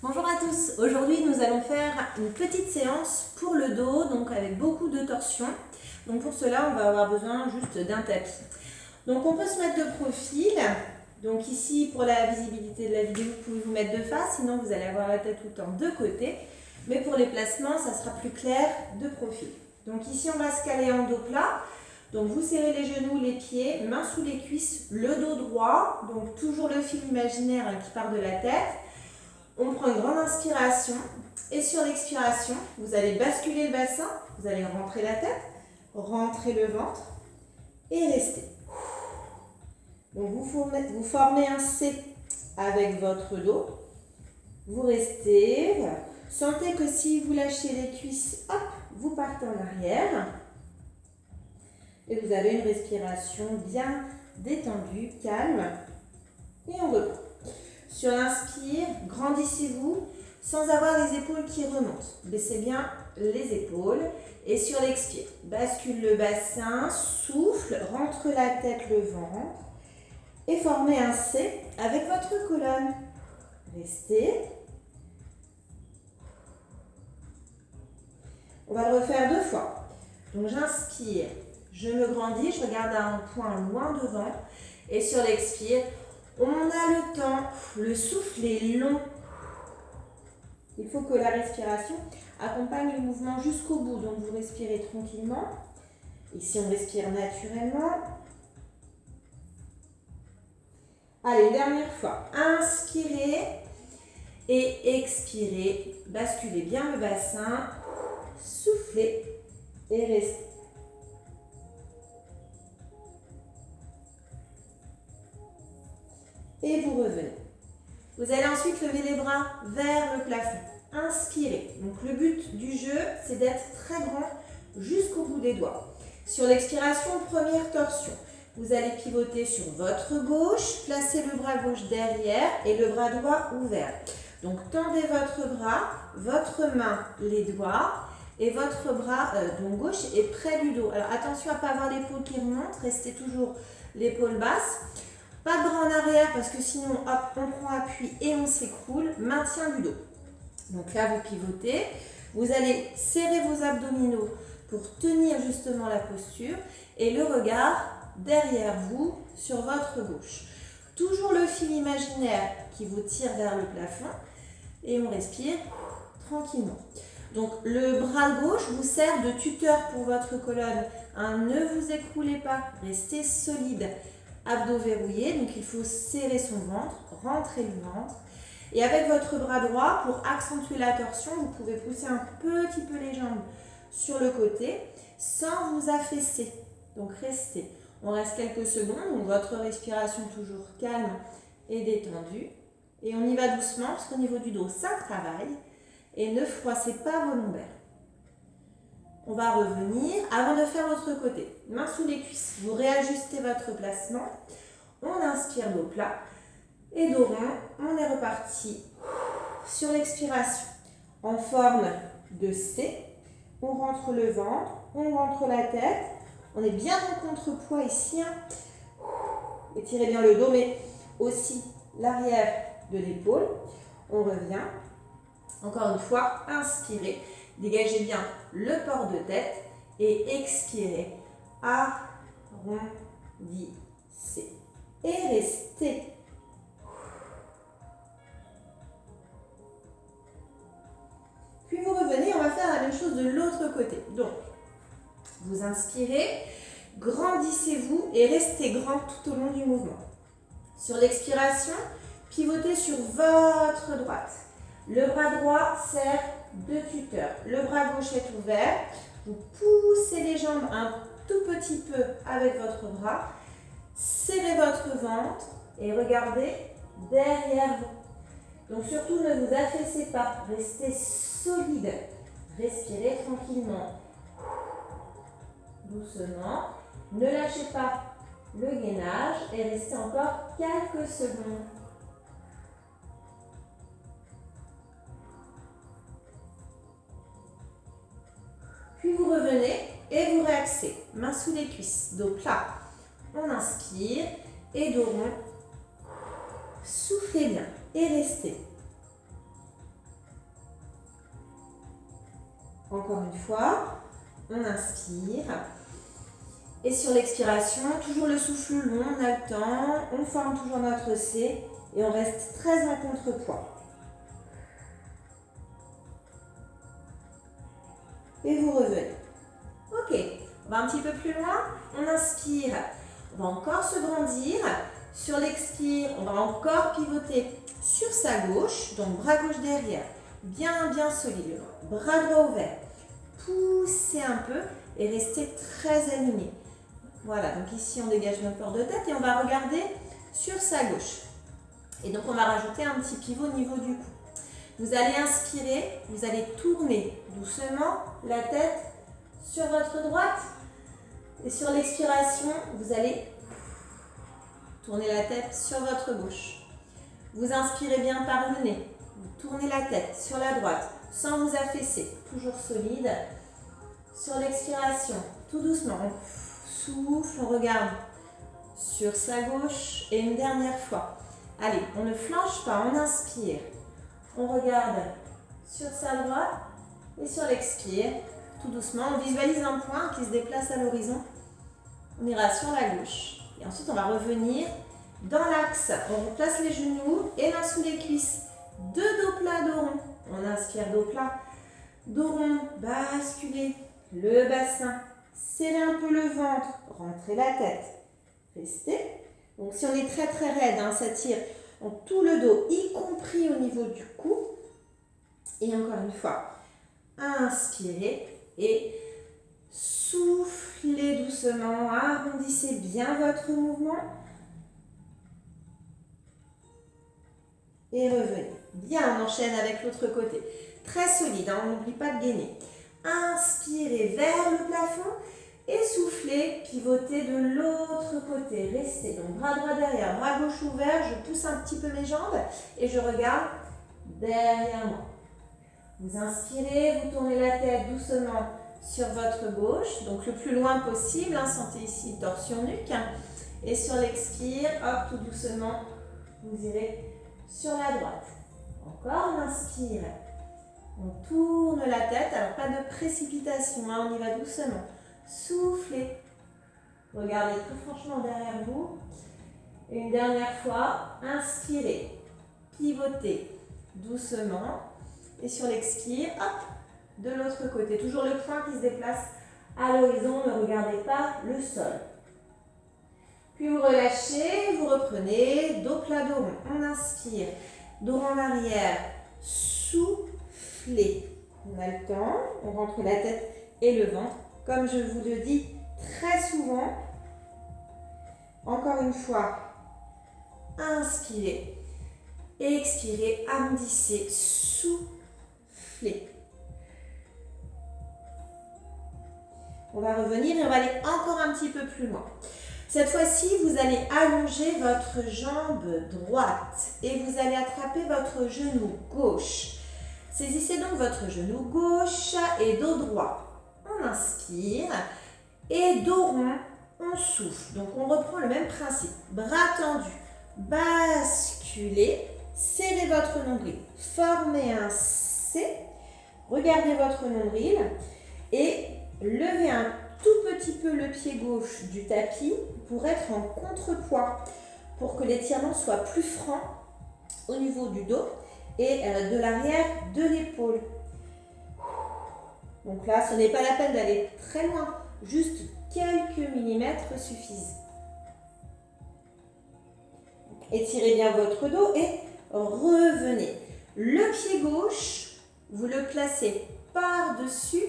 Bonjour à tous, aujourd'hui nous allons faire une petite séance pour le dos, donc avec beaucoup de torsion. Donc pour cela on va avoir besoin juste d'un tapis. Donc on peut se mettre de profil, donc ici pour la visibilité de la vidéo vous pouvez vous mettre de face, sinon vous allez avoir la tête tout le temps de côté. Mais pour les placements ça sera plus clair de profil. Donc ici on va se caler en dos plat. Donc vous serrez les genoux, les pieds, mains sous les cuisses, le dos droit, donc toujours le fil imaginaire qui part de la tête. On prend une grande inspiration et sur l'expiration, vous allez basculer le bassin, vous allez rentrer la tête, rentrer le ventre et rester. Donc vous formez un C avec votre dos, vous restez, sentez que si vous lâchez les cuisses, hop, vous partez en arrière et vous avez une respiration bien détendue, calme et on reprend. Sur l'inspire, grandissez-vous sans avoir les épaules qui remontent. Baissez bien les épaules. Et sur l'expire, bascule le bassin, souffle, rentre la tête, le ventre. Et formez un C avec votre colonne. Restez. On va le refaire 2 fois. Donc j'inspire, je me grandis, je regarde à un point loin devant. Et sur l'expire, on a le temps, le souffle est long. Il faut que la respiration accompagne le mouvement jusqu'au bout. Donc vous respirez tranquillement. Ici on respire naturellement. Allez, une dernière fois. Inspirez et expirez. Basculez bien le bassin. Soufflez et restez. Et vous revenez. Vous allez ensuite lever les bras vers le plafond. Inspirez. Donc le but du jeu, c'est d'être très grand jusqu'au bout des doigts. Sur l'expiration, première torsion. Vous allez pivoter sur votre gauche, placez le bras gauche derrière et le bras droit ouvert. Donc tendez votre bras, votre main, les doigts et votre bras donc gauche est près du dos. Alors attention à ne pas avoir l'épaule qui remonte, restez toujours l'épaule basse. Pas de bras en arrière parce que sinon, hop, on prend appui et on s'écroule. Maintien du dos. Donc là, vous pivotez. Vous allez serrer vos abdominaux pour tenir justement la posture et le regard derrière vous sur votre gauche. Toujours le fil imaginaire qui vous tire vers le plafond et on respire tranquillement. Donc le bras gauche vous sert de tuteur pour votre colonne. Ne vous écroulez pas, restez solide. Abdos verrouillés, donc il faut serrer son ventre, rentrer le ventre. Et avec votre bras droit, pour accentuer la torsion, vous pouvez pousser un petit peu les jambes sur le côté sans vous affaisser. Donc restez. On reste quelques secondes, donc votre respiration toujours calme et détendue. Et on y va doucement, parce qu'au niveau du dos, ça travaille. Et ne froissez pas vos lombaires. On va revenir avant de faire l'autre côté. Main sous les cuisses. Vous réajustez votre placement. On inspire dos plat. Et dos rond. On est reparti sur l'expiration. En forme de C. On rentre le ventre. On rentre la tête. On est bien en contrepoids ici. Étirez bien le dos, mais aussi l'arrière de l'épaule. On revient. Encore une fois, inspirez. Dégagez bien le port de tête et expirez. Arrondissez. Et restez. Puis vous revenez, on va faire la même chose de l'autre côté. Donc, vous inspirez, grandissez-vous et restez grand tout au long du mouvement. Sur l'expiration, pivotez sur votre droite. Le bras droit sert de tuteur. Le bras gauche est ouvert. Vous poussez les jambes un tout petit peu avec votre bras. Serrez votre ventre et regardez derrière vous. Donc surtout, ne vous affaissez pas. Restez solide. Respirez tranquillement. Doucement. Ne lâchez pas le gainage et restez encore quelques secondes. Puis vous revenez et vous réaxez. Main sous les cuisses, dos plat. On inspire et dos rond. Soufflez bien et restez. Encore une fois, on inspire. Et sur l'expiration, toujours le souffle long, on a le temps, on forme toujours notre C et on reste très en contrepoids. Et vous revenez. Ok, on va un petit peu plus loin, on inspire, on va encore se grandir. Sur l'expire, on va encore pivoter sur sa gauche, donc bras gauche derrière, bien solide, bras droit ouvert. Poussez un peu et restez très aligné. Voilà, donc ici on dégage notre port de tête et on va regarder sur sa gauche. Et donc on va rajouter un petit pivot au niveau du cou. Vous allez inspirer, vous allez tourner doucement la tête sur votre droite. Et sur l'expiration, vous allez tourner la tête sur votre gauche. Vous inspirez bien par le nez. Vous tournez la tête sur la droite sans vous affaisser. Toujours solide. Sur l'expiration, tout doucement, on souffle, on regarde sur sa gauche. Et une dernière fois. Allez, on ne flanche pas, on inspire. On regarde sur sa droite et sur l'expire. Tout doucement, on visualise un point qui se déplace à l'horizon. On ira sur la gauche. Et ensuite, on va revenir dans l'axe. On replace les genoux et mains sous les cuisses. Deux dos plats, dos rond. On inspire, dos plat. Dos rond, basculez le bassin. Serrez un peu le ventre. Rentrez la tête. Restez. Donc, si on est très raide, ça tire tout le dos, y compris au niveau du cou. Et encore une fois, inspirez et soufflez doucement, arrondissez bien votre mouvement et revenez. Bien, on enchaîne avec l'autre côté. Très solide, on n'oublie pas de gainer. Inspirez vers le plafond et soufflez, pivotez de l'autre côté. Restez, donc bras droit derrière, bras gauche ouvert, je pousse un petit peu mes jambes et je regarde derrière moi. Vous inspirez, vous tournez la tête doucement sur votre gauche, donc le plus loin possible, sentez ici torsion nuque. Et sur l'expire, hop, tout doucement, vous irez sur la droite. Encore, on inspire, on tourne la tête, alors pas de précipitation, on y va doucement. Soufflez, regardez très franchement derrière vous. Et une dernière fois, inspirez, pivotez doucement. Et sur l'expire, hop, de l'autre côté. Toujours le point qui se déplace à l'horizon, ne regardez pas le sol. Puis vous relâchez, vous reprenez, dos plat, dos rond. On inspire, dos rond en arrière, soufflez. On a le temps, on rentre la tête et le ventre. Comme je vous le dis très souvent, encore une fois, inspirez, expirez, arrondissez, soufflez. On va revenir et on va aller encore un petit peu plus loin. Cette fois-ci, vous allez allonger votre jambe droite et vous allez attraper votre genou gauche. Saisissez donc votre genou gauche et dos droit. On inspire et dos rond, on souffle. Donc on reprend le même principe. Bras tendus, basculez, serrez votre nombril, formez un C, regardez votre nombril et levez un tout petit peu le pied gauche du tapis pour être en contrepoids, pour que l'étirement soit plus franc au niveau du dos et de l'arrière de l'épaule. Donc là, ce n'est pas la peine d'aller très loin, juste quelques millimètres suffisent. Étirez bien votre dos et revenez. Le pied gauche, vous le placez par-dessus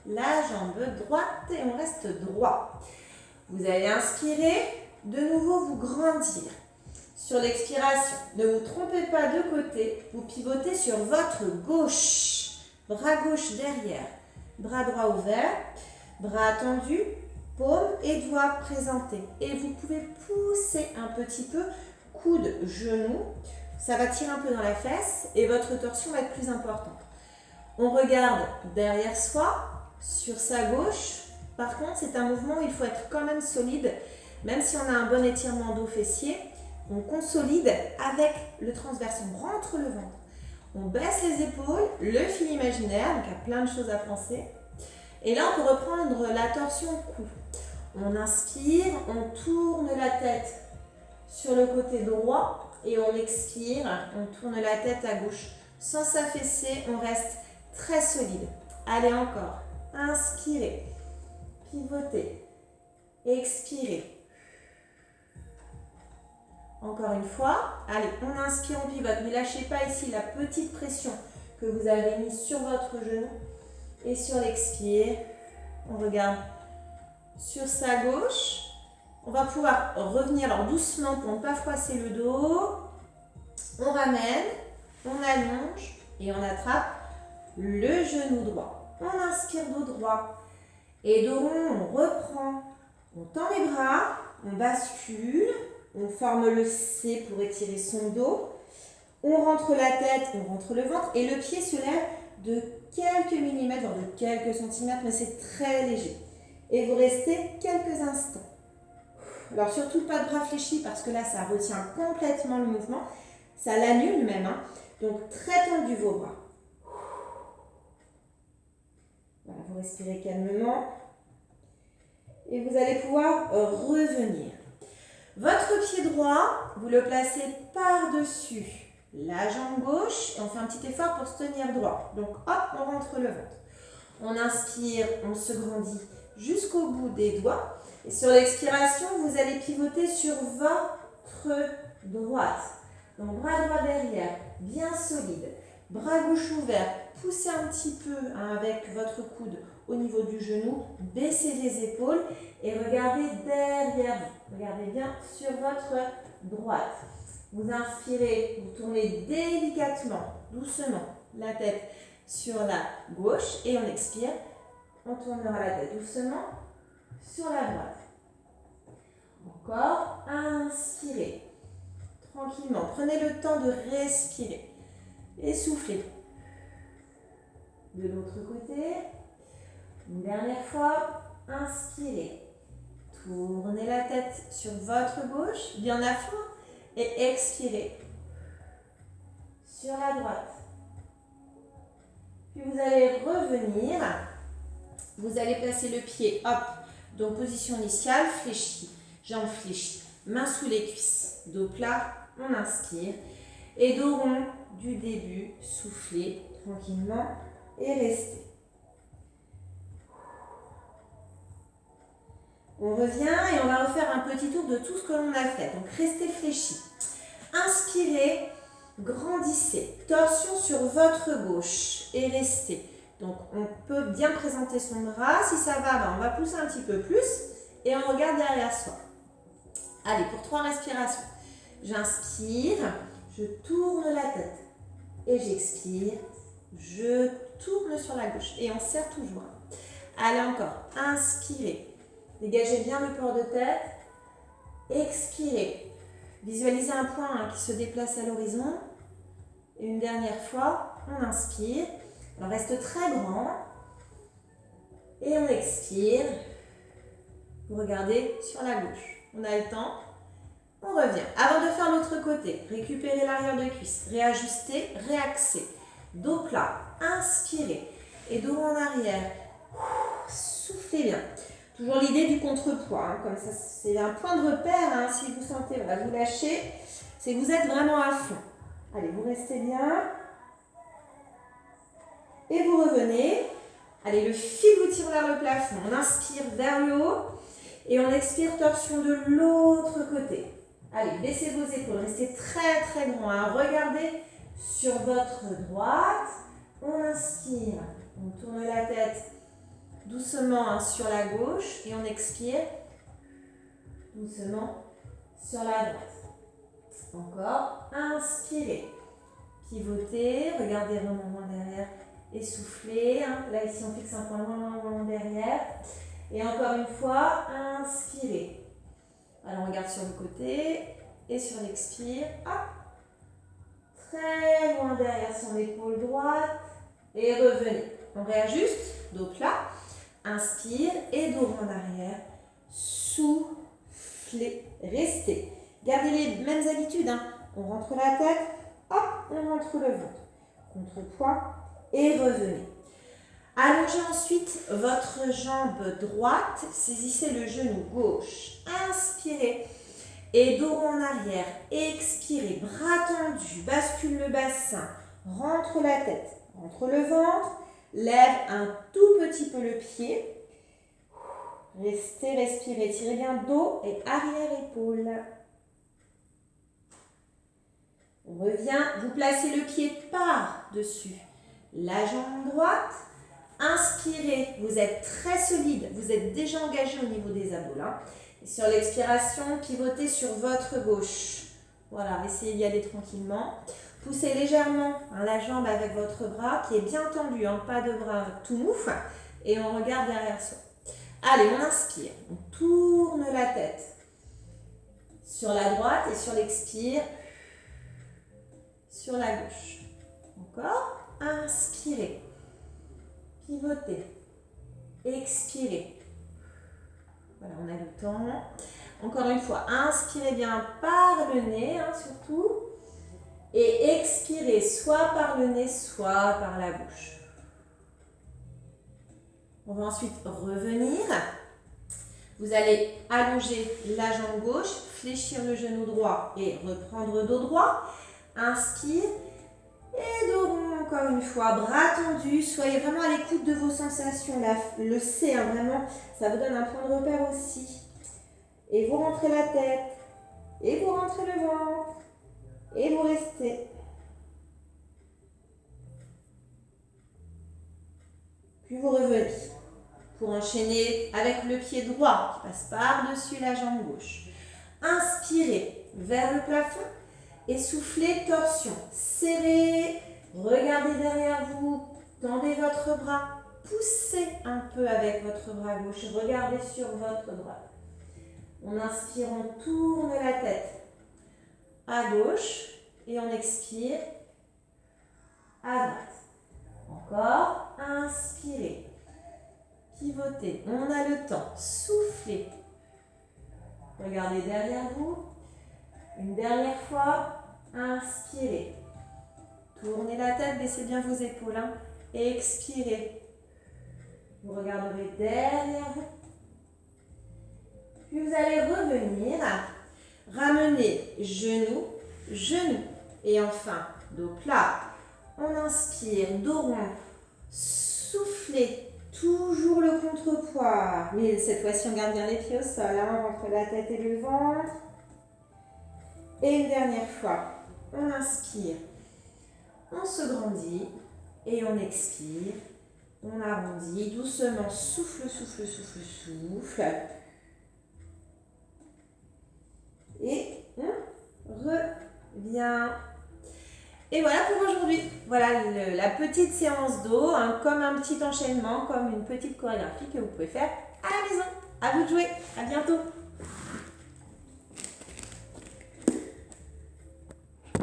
la jambe droite et on reste droit. Vous allez inspirer, de nouveau vous grandir. Sur l'expiration, ne vous trompez pas de côté, vous pivotez sur votre gauche. Bras gauche derrière, bras droit ouvert, bras tendus, paume et doigts présentés. Et vous pouvez pousser un petit peu, coude, genou. Ça va tirer un peu dans la fesse et votre torsion va être plus importante. On regarde derrière soi, sur sa gauche. Par contre, c'est un mouvement où il faut être quand même solide. Même si on a un bon étirement dos fessier, on consolide avec le transverse. On rentre le ventre. On baisse les épaules, le fil imaginaire, donc il y a plein de choses à penser. Et là, on peut reprendre la torsion cou. On inspire, on tourne la tête sur le côté droit et on expire, on tourne la tête à gauche. Sans s'affaisser, on reste très solide. Allez encore. Inspirez, pivotez, expirez. Encore une fois. Allez, on inspire, on pivote. Ne lâchez pas ici la petite pression que vous avez mise sur votre genou. Et sur l'expire, on regarde sur sa gauche. On va pouvoir revenir alors doucement pour ne pas froisser le dos. On ramène, on allonge et on attrape le genou droit. On inspire dos droit. Et dos rond, on reprend. On tend les bras, on bascule. On forme le C pour étirer son dos. On rentre la tête, on rentre le ventre. Et le pied se lève de quelques millimètres, voire de quelques centimètres, mais c'est très léger. Et vous restez quelques instants. Alors surtout pas de bras fléchis parce que là ça retient complètement le mouvement. Ça l'annule même. Donc très tendu vos bras. Voilà, vous respirez calmement. Et vous allez pouvoir revenir. Votre pied droit, vous le placez par-dessus la jambe gauche et on fait un petit effort pour se tenir droit. Donc hop, on rentre le ventre. On inspire, on se grandit jusqu'au bout des doigts. Et sur l'expiration, vous allez pivoter sur votre droite. Donc bras droit derrière, bien solide. Bras gauche ouvert, poussez un petit peu avec votre coude au niveau du genou. Baissez les épaules et regardez derrière vous. Regardez bien sur votre droite. Vous inspirez, vous tournez délicatement, doucement la tête sur la gauche et on expire. On tournera la tête doucement sur la droite. Encore, inspirez. Tranquillement, prenez le temps de respirer. Et soufflez. De l'autre côté. Une dernière fois, inspirez. Tournez la tête sur votre gauche, bien à fond. Et expirez. Sur la droite. Puis vous allez revenir. Vous allez placer le pied, hop, donc position initiale, fléchie, jambes fléchies, mains sous les cuisses, dos plat, on inspire. Et dos rond du début, soufflez tranquillement et restez. On revient et on va refaire un petit tour de tout ce que l'on a fait. Donc restez fléchis. Inspirez, grandissez. Torsion sur votre gauche et restez. Donc on peut bien présenter son bras. Si ça va, on va pousser un petit peu plus et on regarde derrière soi. Allez, pour 3 respirations. J'inspire, je tourne la tête et j'expire. Je tourne sur la gauche et on serre toujours. Allez encore, inspirez. Dégagez bien le port de tête. Expirez. Visualisez un point qui se déplace à l'horizon. Et une dernière fois, on inspire. On reste très grand. Et on expire. Vous regardez sur la gauche. On a le temps. On revient. Avant de faire l'autre côté, récupérez l'arrière de cuisse. Réajustez, réaxez. Dos plat. Inspirez. Et dos en arrière. Soufflez bien. Toujours l'idée du contrepoids, comme ça c'est un point de repère, si vous sentez, voilà, vous lâchez, c'est que vous êtes vraiment à fond. Allez, vous restez bien. Et vous revenez. Allez, le fil vous tire vers le plafond. On inspire vers le haut et on expire torsion de l'autre côté. Allez, baissez vos épaules, restez très très grand. Regardez sur votre droite. On inspire, on tourne la tête doucement sur la gauche et on expire doucement sur la droite. Encore, inspirez, pivotez, regardez vraiment loin derrière et soufflez. Là ici on fixe un point loin derrière. Et encore une fois, inspirez. Alors on regarde sur le côté et sur l'expire, hop, très loin derrière son épaule droite et revenez. On réajuste, dos plat. Inspire et dos en arrière. Soufflez. Restez. Gardez les mêmes habitudes. On rentre la tête. Hop, on rentre le ventre. contrepoids et revenez. Allongez ensuite votre jambe droite, saisissez le genou gauche, inspirez et dos rond en arrière, expirez, bras tendus, bascule le bassin, rentre la tête, rentre le ventre, lève un tout petit peu le pied, restez, respirez, tirez bien dos et arrière-épaule. On revient, vous placez le pied par-dessus la jambe droite. Inspirez, vous êtes très solide, vous êtes déjà engagé au niveau des abdos. Et sur l'expiration, pivotez sur votre gauche. Voilà, essayez d'y aller tranquillement. Poussez légèrement la jambe avec votre bras qui est bien tendu, pas de bras tout mouf. Et on regarde derrière soi. Allez, on inspire, on tourne la tête sur la droite et sur l'expire, sur la gauche. Encore, inspirez. Pivotez, expirez. Voilà, on a le temps. Encore une fois, inspirez bien par le nez, surtout. Et expirez soit par le nez, soit par la bouche. On va ensuite revenir. Vous allez allonger la jambe gauche, fléchir le genou droit et reprendre dos droit. Inspire. Et dos rond encore une fois, bras tendus, soyez vraiment à l'écoute de vos sensations, le C, vraiment, ça vous donne un point de repère aussi. Et vous rentrez la tête, et vous rentrez le ventre, et vous restez. Puis vous revenez pour enchaîner avec le pied droit qui passe par-dessus la jambe gauche. Inspirez vers le plafond. Et soufflez, torsion. Serrez, regardez derrière vous, tendez votre bras, poussez un peu avec votre bras gauche, regardez sur votre droite. On inspire, on tourne la tête à gauche et on expire à droite. Encore, inspirez, pivotez, on a le temps, soufflez. Regardez derrière vous. Une dernière fois, inspirez. Tournez la tête, baissez bien vos épaules. Expirez. Vous regarderez derrière vous. Puis vous allez revenir. Ramener genou, genou. Et enfin, dos plat. On inspire, dos rond. Soufflez. Toujours le contrepoids. Mais cette fois-ci, on garde bien les pieds au sol. Entre la tête et le ventre. Et une dernière fois, on inspire, on se grandit et on expire, on arrondit doucement, souffle, souffle, souffle, souffle. Et on revient. Et voilà pour aujourd'hui. Voilà la petite séance d'eau, comme un petit enchaînement, comme une petite chorégraphie que vous pouvez faire à la maison. À vous de jouer. À bientôt.